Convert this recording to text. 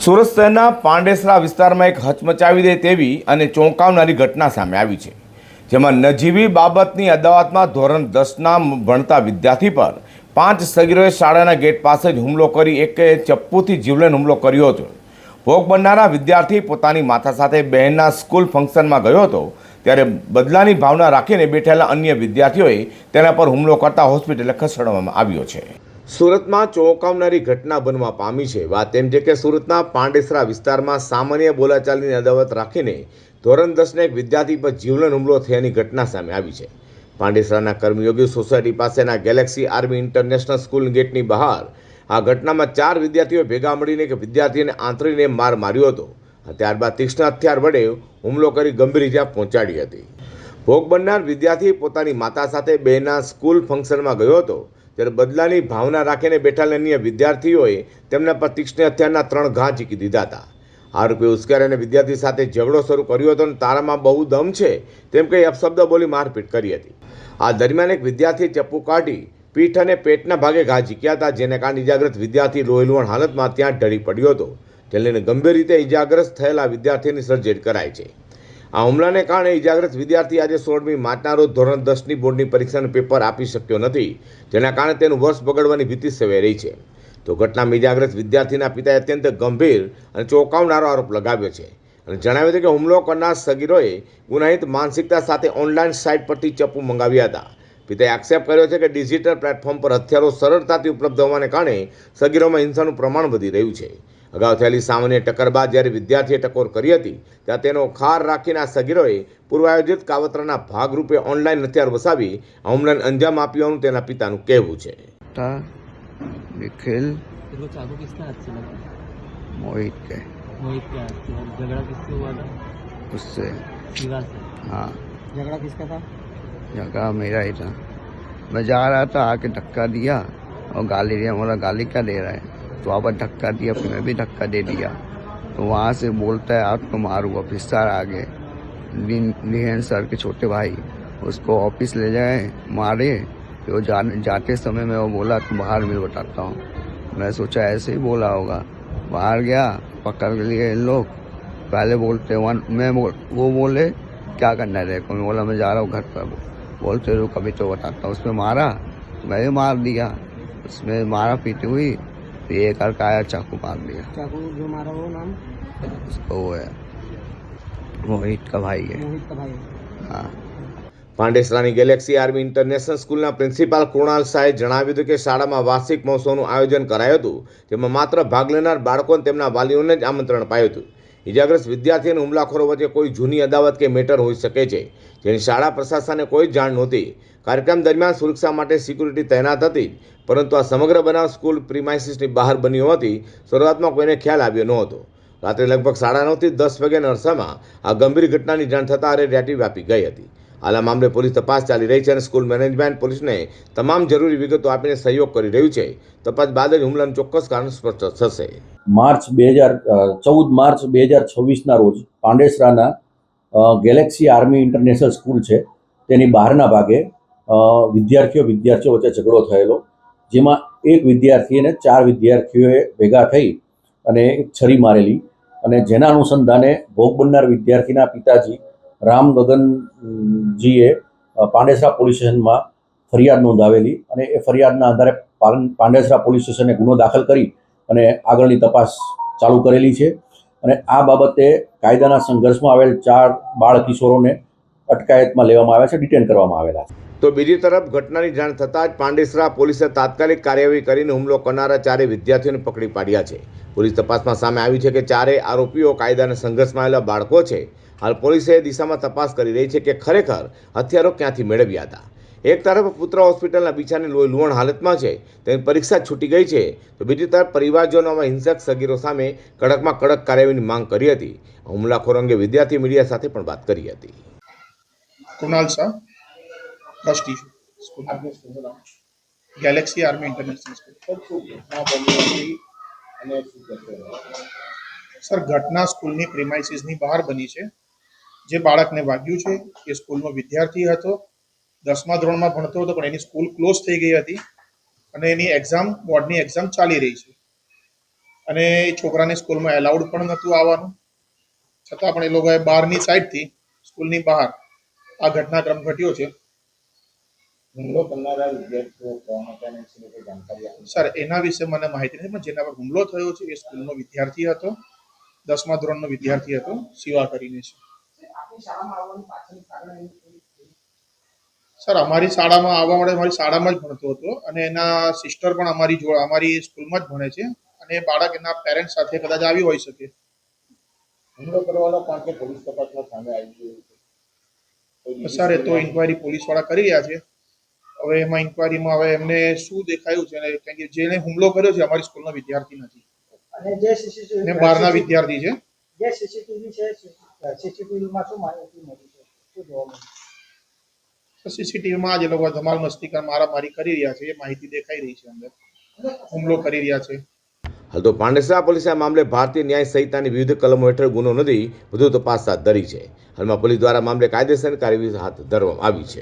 સુરત શહેરના પાંડેસરા વિસ્તારમાં એક હચમચાવી દે તેવી અને ચોંકાવનારી ઘટના સામે આવી છે, જેમાં નજીવી બાબતની અદાવતમાં ધોરણ 10ના ભણતા વિદ્યાર્થી પર 5 સગીરોએ શાળાના ગેટ પાસે જ હુમલો કરી એકે ચપ્પુથી જીવલેણ હુમલો કર્યો હતો। ભોગ બનનારા વિદ્યાર્થી પોતાની માતા સાથે બહેનના સ્કૂલ ફંક્શનમાં ગયો હતો, ત્યારે બદલાની ભાવના રાખીને બેઠેલા અન્ય વિદ્યાર્થીઓએ તેના પર હુમલો કરતા હોસ્પિટલે ખસેડવામાં આવ્યો છે। સુરતમાં ચોંકાવનારી ઘટના બનવા પામી છે। વાત એમ છે કે સુરતના પાંડેસરા વિસ્તારમાં સામાન્ય બોલાચાલીની અદાવત રાખીને ધોરણ 10ના એક વિદ્યાર્થી પર જીવલેણ હુમલો થયાની ઘટના સામે આવી છે। પાંડેસરાના કર્મયોગી સોસાયટી પાસેના ગેલેક્સી આર્મી ઇન્ટરનેશનલ સ્કૂલ ગેટની બહાર આ ઘટનામાં 4 વિદ્યાર્થીઓએ ભેગા મળીને એક વિદ્યાર્થીને આંતરીને માર માર્યો હતો। ત્યારબાદ તીક્ષ્ણ હથિયાર વડે હુમલો કરી ગંભીર ઇજા પહોંચાડી હતી। ભોગ બનનાર વિદ્યાર્થી પોતાની માતા સાથે બહેનના સ્કૂલ ફંક્શનમાં ગયો હતો, ત્યારે બદલાની ભાવના રાખીને બેઠેલા અન્ય વિદ્યાર્થીઓએ તેમના પર તીક્ષ્ણ હથિયારના 3 ઘા ઝીકી દીધા હતા। આરોપીએ ઉશ્કેરાઈને વિદ્યાર્થી સાથે ઝઘડો શરૂ કર્યો હતો અને તારામાં બહુ દમ છે તેમ કહી અપશબ્દ બોલી મારપીટ કરી હતી। આ દરમિયાન એક વિદ્યાર્થીએ ચપ્પુ કાઢી પીઠ અને પેટના ભાગે ઘા ઝીક્યા હતા, જેને કારણે ઇજાગ્રસ્ત વિદ્યાર્થી લોહીલુહાણ હાલતમાં ત્યાં ઢળી પડ્યો હતો। તેને લઈને ગંભીર રીતે ઇજાગ્રસ્ત થયેલા વિદ્યાર્થીની સર્જરી કરાઈ છે। આ હુમલાને કારણે ઇજાગ્રસ્ત વિદ્યાર્થી આજે 16મી માર્ચના રોજ ધોરણ 10ની બોર્ડની પરીક્ષાનું પેપર આપી શક્યો નથી, જેના કારણે તેનું વર્ષ બગડવાની ભીતિ સેવાઈ રહી છે। તો ઘટનામાં ઇજાગ્રસ્ત વિદ્યાર્થીના પિતાએ અત્યંત ગંભીર અને ચોંકાવનારો આરોપ લગાવ્યો છે અને જણાવ્યું હતું કે હુમલો કરનાર સગીરોએ ગુનાહિત માનસિકતા સાથે ઓનલાઈન સાઇટ પરથી ચપ્પુ મંગાવ્યા હતા। પિતાએ આક્ષેપ કર્યો છે કે ડિજિટલ પ્લેટફોર્મ પર હથિયારો સરળતાથી ઉપલબ્ધ હોવાને કારણે સગીરોમાં હિંસાનું પ્રમાણ વધી રહ્યું છે। અગાઉ થયેલી સામાન્ય ટક્કર બાદ જ્યારે વિદ્યાર્થીએ ટકોર કરી હતી, ત્યાં તેનો ખાર રાખીને આ સગીરોએ પૂર્વાયોજિત કાવતરાના ભાગરૂપે ઓનલાઈન હથિયાર વસાવી આ હુમલાને અંજામ આપ્યું તેના પિતાનું કહેવું છે। निखिल तेरे को चाकू किसका हाथ से लगा? मोहित के मोहित के हाथ से। और झगड़ा किससे हुआ था? उससे। दीवार से। हाँ, झगड़ा किसका था? जगह मेरा ही था। मैं जा रहा था, आके धक्का दिया और गाली दिया। बोला गाली क्या दे रहा है, तो वहाँ पर धक्का दिया, फिर मैं भी धक्का दे दिया। तो वहाँ से बोलता है आज तो मारूंगा। फिर सर आगे निहन सर के छोटे भाई उसको ऑफिस ले जाए, मारे। तो जाते समय में वो बोला तुम बाहर मिल बताता हूँ। मैं सोचा ऐसे ही बोला होगा। बाहर गया, पकड़ लिए इन लोग। पहले बोलते वो बोले क्या करना है देखो। मैं बोला मैं जा रहा हूँ घर पर। बोलते रुक अभी तो बताता हूँ। उसमें मारा, मैं भी मार दिया। उसमें मारा पीटी हुई, फिर एक करके आया चाकू मार दिया। चाकू जो मारा वो नाम? उसको वो है मोहित का भाई है। मोहित का भाई। हाँ। પાંડેસરાની ગેલેક્સી આર્મી ઇન્ટરનેશનલ સ્કૂલના પ્રિન્સિપાલ કૃણાલ શાહે જણાવ્યું હતું કે શાળામાં વાર્ષિક મહોત્સવનું આયોજન કરાયું હતું, જેમાં માત્ર ભાગ લેનાર બાળકો અને તેમના વાલીઓને જ આમંત્રણ અપાયું હતું। ઇજાગ્રસ્ત વિદ્યાર્થી અને હુમલાખોરો વચ્ચે કોઈ જૂની અદાવત કે મેટર હોઈ શકે છે, જેની શાળા પ્રશાસનને કોઈ જાણ નહોતી। કાર્યક્રમ દરમિયાન સુરક્ષા માટે સિક્યુરિટી તૈનાત હતી, પરંતુ આ સમગ્ર બનાવ સ્કૂલ પ્રિમાઇસીસની બહાર બની હોવાથી શરૂઆતમાં કોઈને ખ્યાલ આવ્યો નહોતો। રાત્રે લગભગ 9:30થી 10 વાગ્યાના અરસામાં આ ગંભીર ઘટનાની જાણ થતાં અરેરાટી વ્યાપી ગઈ હતી। હાલ આ મામલે પોલીસ તપાસ ચાલી રહી છે અને સ્કૂલ મેનેજમેન્ટ પોલીસને તમામ જરૂરી વિગતો આપીને સહયોગ કરી રહ્યું છે। તપાસ બાદ જ હુમલાનું ચોક્કસ કારણ સ્પષ્ટ થશે। માર્ચ 2026ના રોજ પાંડેસરાના ગેલેક્સી આર્મી ઇન્ટરનેશનલ સ્કૂલ છે તેની બહારના ભાગે વિદ્યાર્થીઓ વચ્ચે ઝઘડો થયેલો, જેમાં એક વિદ્યાર્થી અને 4 વિદ્યાર્થીઓએ ભેગા થઈ અને એક છરી મારેલી, અને જેના અનુસંધાને ભોગ બનનાર વિદ્યાર્થીના પિતાજી રામ ગગનજીએ પાંડેસરા પોલીસ સ્ટેશનમાં ફરિયાદ નોંધાવેલી, અને એ ફરિયાદના આધારે પાંડેસરા પોલીસ સ્ટેશને ગુનો દાખલ કરી અને આગળની તપાસ ચાલુ કરેલી છે। અને આ બાબતે કાયદાના સંઘર્ષમાં આવેલ 4 બાળ કિશોરોને અટકાયતમાં લેવામાં આવ્યા છે, ડિટેન કરવામાં આવેલા છે। તો બીજી તરફ ઘટનાની જાણ થતાં જ પાંડેસરા પોલીસે તાત્કાલિક કાર્યવાહી કરીને હુમલો કરનારા 4 વિદ્યાર્થીઓને પકડી પાડ્યા છે। પોલીસ તપાસમાં સામે આવ્યું છે કે 4 આરોપીઓ કાયદાના સંઘર્ષમાં આવેલા બાળકો છે। હાલ પોલીસે એ દિશામાં તપાસ કરી રહી છે કે ખરેખર હથિયારો ક્યાંથી મેળવ્યા હતા। એક તરફ પુત્ર હોસ્પિટલના બિછાને લોહીલુહાણ હાલતમાં છે, તેની પરીક્ષા છૂટી ગઈ છે, તો બીજી તરફ પરિવારજનો આવા હિંસક સગીરો સામે કડકમાં કડક કાર્યવાહીની માંગ કરી હતી। હુમલાખોર અંગે વિદ્યાર્થી મીડિયા સાથે પણ વાત કરી હતી। Krunal Shah, trustee school Galaxy army international school. Sir, ઘટના સ્કૂલની પ્રિમાઇસીસની બહાર બની છે। જે બાળકને વાગ્યું છે એ સ્કૂલનો વિદ્યાર્થી હતો, 10મા ધોરણમાં ભણતો હતો, પણ એની સ્કૂલ ક્લોઝ થઈ ગઈ હતી અને એની એક્ઝામ બોર્ડની એક્ઝામ ચાલી રહી છે। અને એ છોકરાને સ્કૂલમાં એલાઉડ પણ નહોતું આવવાનું, છતાં પણ એ લોકોએ બહારની સાઈડથી સ્કૂલની બહાર આ ઘટનાક્રમ ઘટ્યો છે. હુમલો કરનારા વિદ્યાર્થીઓ કોણ હતા અને વિશે કોઈ જાણકારી આપી? સર એના વિશે મને માહિતી નથી, પણ જેના પર હુમલો થયો છે એ સ્કૂલનો વિદ્યાર્થી હતો, 10મા ધોરણનો વિદ્યાર્થી હતો, શિવા કરીને છે. સર અમારી શાળામાં આવવા માટે અમારી શાળામાં જ ભણતો હતો અને એના સિસ્ટર પણ અમારી સ્કૂલમાં જ ભણે છે અને એ બાળક એના પેરેન્ટ્સ સાથે કદાચ આવી હોઈ શકે. હુમલો કરવાનો કોણ કે પોલીસ તપાસમાં સામે આવી ગયું છે? સર એ તો ઇન્કવાયરી પોલીસવાળા કરી રહ્યા છે. હવે એમાં ઇન્કવાયરીમાં હવે એમને શું દેખાયું છે, કારણ કે જેને હુમલો કર્યો છે અમારી સ્કૂલનો વિદ્યાર્થી નથી અને જે સીસીટીવી ને બહારના વિદ્યાર્થી છે. જે સીસીટીવી છે સીસીટીવીમાં શું માહિતી મળી છે, શું જોવા મળ્યું? સીસીટીવીમાં જે લોકો ધમાલ મસ્તી મારામારી કરી રહ્યા છે એ માહિતી દેખાઈ રહી છે, અંદર હુમલો કરી રહ્યા છે. હાલ તો પાંડેસરા પોલીસે આ મામલે ભારતીય ન્યાય સંહિતાની વિવિધ કલમો હેઠળ ગુનો નોંધી વધુ તપાસ હાથ ધરી છે. હાલમાં પોલીસ દ્વારા મામલે કાયદેસર કાર્યવાહી હાથ ધરવામાં આવી છે.